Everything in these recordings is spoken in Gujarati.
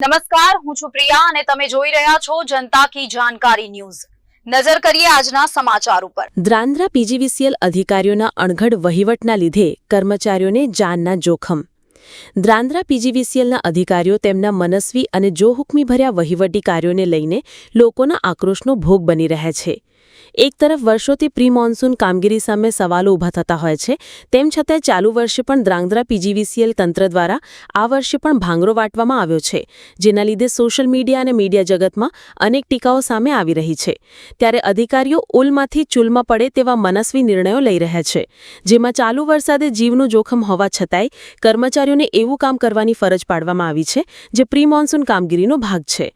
નમસ્કાર, હું છું પ્રિયા અને તમે જોઈ રહ્યા છો જનતા કી જાણકારી ન્યૂઝ। નજર કરીએ આજના સમાચાર ઉપર। દ્રાંદ્રા પીજીવીસીએલ અધિકારીઓના અણઘડ વહીવટના લીધે કર્મચારીઓને જાનના જોખમ। દ્રાંદ્રા પીજીવીસીએલના અધિકારીઓ તેમના મનસ્વી અને જોહુકમીભર્યા વહીવટી કાર્યોને લઈને લોકોના આક્રોશનો ભોગ બની રહ્યા છે। એક તરફ વર્ષોથી પ્રી મોન્સૂન કામગીરી સામે સવાલો ઊભા થતા હોય છે, તેમ છતાં ચાલુ વર્ષે પણ દ્રાંદ્રા પીજીવીસીએલ તંત્ર દ્વારા આ વર્ષે પણ ભાંગરો વાટવામાં આવ્યો છે, જેના લીધે સોશિયલ મીડિયા અને મીડિયા જગતમાં અનેક ટીકાઓ સામે આવી રહી છે। ત્યારે અધિકારીઓ ઉલમાંથી ચૂલમાં પડે તેવા મનસ્વી નિર્ણયો લઈ રહ્યા છે, જેમાં ચાલુ વરસાદે જીવનું જોખમ હોવા છતાંય કર્મચારીઓને એવું કામ કરવાની ફરજ પાડવામાં આવી છે જે પ્રી મોન્સૂન કામગીરીનો ભાગ છે।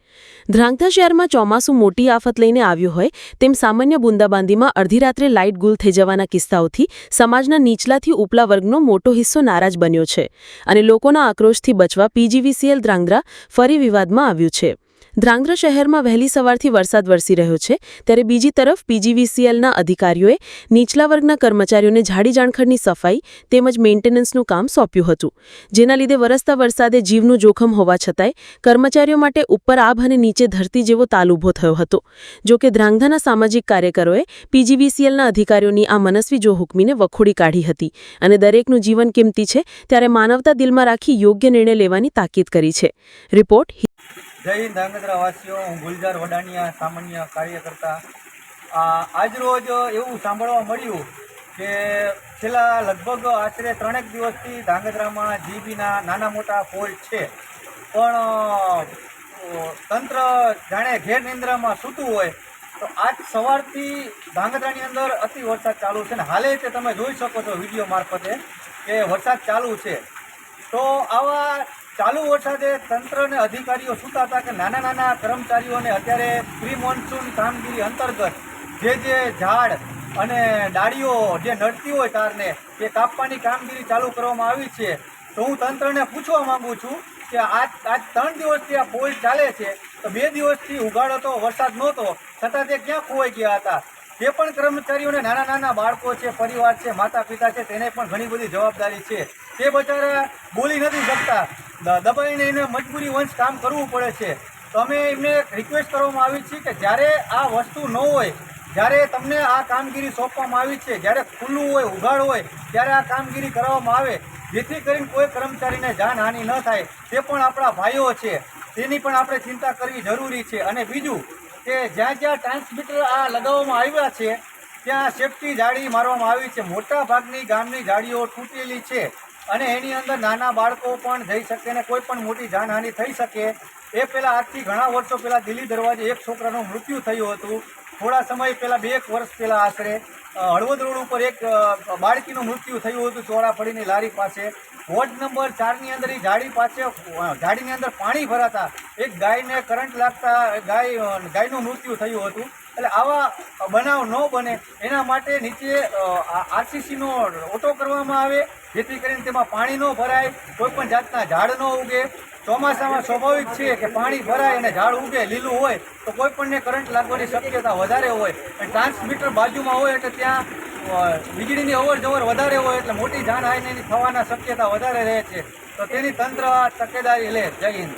ધ્રાંગધ્રા શહેરમાં ચોમાસું મોટી આફત લઈને આવ્યું હોય તેમ સામાન્ય બુંદાબાંદીમાં અડધી રાત્રે લાઇટ ગુલ થઈ જવાના કિસ્સાઓથી સમાજના નીચલાથી ઉપલા વર્ગનો મોટો હિસ્સો નારાજ બન્યો છે અને લોકોના આક્રોશથી બચવા પીજીવીસીએલ દ્રાંગધ્રા ફરી વિવાદમાં આવ્યું છે। દ્રાંગધ્રા શહેરમાં વહેલી સવારથી વરસાદ વરસી રહ્યો છે, ત્યારે બીજી તરફ પીજીવીસીએલના અધિકારીઓએ નીચલા વર્ગના કર્મચારીઓને ઝાડી જાણખડની સફાઈ તેમજ મેન્ટેનન્સનું કામ સોંપ્યું હતું, જેના લીધે વરસતા વરસાદે જીવનું જોખમ હોવા છતાંય કર્મચારીઓ માટે ઉપર આભ અને નીચે ધરતી જેવો તાલ ઊભો થયો હતો। જોકે દ્રાંગધ્રાના સામાજિક કાર્યકરોએ પીજીવીસીએલના અધિકારીઓની આ મનસ્વી જોહુકમીને વખોડી કાઢી હતી અને દરેકનું જીવન કિંમતી છે, ત્યારે માનવતા દિલમાં રાખી યોગ્ય નિર્ણય લેવાની તાકીદ કરી છે। રિપોર્ટ। જય હિન્દ ધ્રાંગધ્રા વાસીઓ, હું ગુલજાર વડાનિયા, સામાન્ય કાર્યકર્તા। આજરોજ એવું સાંભળવા મળ્યું કે છેલ્લા લગભગ આશરે 3 દિવસથી ધ્રાંગધ્રામાં જીબીના નાના મોટા ફોલ્ટ છે, પણ તંત્ર જાણે ઘેર નિંદ્રામાં સૂતું હોય। તો આજ સવારથી ધ્રાંગધ્રાની અંદર અતિ વરસાદ ચાલુ છે ને હાલે તે તમે જોઈ શકો છો વિડીયો મારફતે કે વરસાદ ચાલુ છે। તો આવા ચાલુ વરસાદે તંત્ર અને અધિકારીઓ સૂતા હતા કે નાના નાના કર્મચારીઓને અત્યારે પ્રી મોન્સૂન કામગીરી અંતર્ગત જે ઝાડ અને ડાળીઓ જે નડતી હોય તારને એ કાપવાની કામગીરી ચાલુ કરવામાં આવી છે। તો હું તંત્રને પૂછવા માગું છું કે આજ 3 દિવસથી આ ફોલ્ટ ચાલે છે, તો 2 દિવસથી ઉગાડો તો વરસાદ નહોતો, છતાં તે ક્યાં ખોવાઈ ગયા હતા? જે પણ કર્મચારીઓને નાના નાના બાળકો છે, પરિવાર છે, માતા પિતા છે, તેને પણ ઘણી બધી જવાબદારી છે। તે બચારા બોલી નથી શકતા, દબાઈને એને મજબૂરી વંશ કામ કરવું પડે છે। તો અમે એમને રિક્વેસ્ટ કરવામાં આવી છે કે જ્યારે આ વસ્તુ ન હોય, જ્યારે તમને આ કામગીરી સોંપવામાં આવી છે, જ્યારે ખુલ્લું હોય, ઉઘાડ હોય, ત્યારે આ કામગીરી કરવામાં આવે, જેથી કરીને કોઈ કર્મચારીને જાનહાનિ ન થાય। તે પણ આપણા ભાઈઓ છે, તેની પણ આપણે ચિંતા કરવી જરૂરી છે। અને બીજું કે જ્યાં જ્યાં ટ્રાન્સમીટર આ લગાવવામાં આવ્યા છે ત્યાં સેફટી જાળી મારવામાં આવી છે। મોટા ભાગની ગામની જાળીઓ તૂટેલી છે અને એની અંદર નાના બાળકો પણ જઈ શકે ને કોઈ પણ મોટી જાનહાનિ થઈ શકે। એ પહેલાં આજથી ઘણા વર્ષો પહેલાં દિલ્હી દરવાજે એક છોકરાનું મૃત્યુ થયું હતું। થોડા સમય પહેલાં 2 વર્ષ પહેલાં આશરે હળવદ રોડ ઉપર એક બાળકીનું મૃત્યુ થયું હતું ચોળાફળીની લારી પાસે। વોર્ડ નંબર 4ની અંદર એ ગાડીની અંદર પાણી ભરાતા એક ગાયને કરંટ લાગતા ગાયનું મૃત્યુ થયું હતું। એટલે આવા બનાવ ન બને એના માટે નીચે આરસીસીનો ઓટો કરવામાં આવે, જેથી કરીને તેમાં પાણી ન ભરાય, કોઈ પણ જાતના ઝાડ ન ઉગે। ચોમાસામાં સ્વાભાવિક છે કે પાણી ભરાય અને ઝાડ ઉગે લીલું હોય તો કોઈ પણને કરંટ લાગવાની શક્યતા વધારે હોય, અને ટ્રાન્સમીટર બાજુમાં હોય એટલે ત્યાં વીજળીની અવર જવર વધારે હોય એટલે મોટી જાનહાનિ થવાના શક્યતા વધારે રહે છે। તો તેની તંત્ર તકેદારી લે। જય હિન્દ।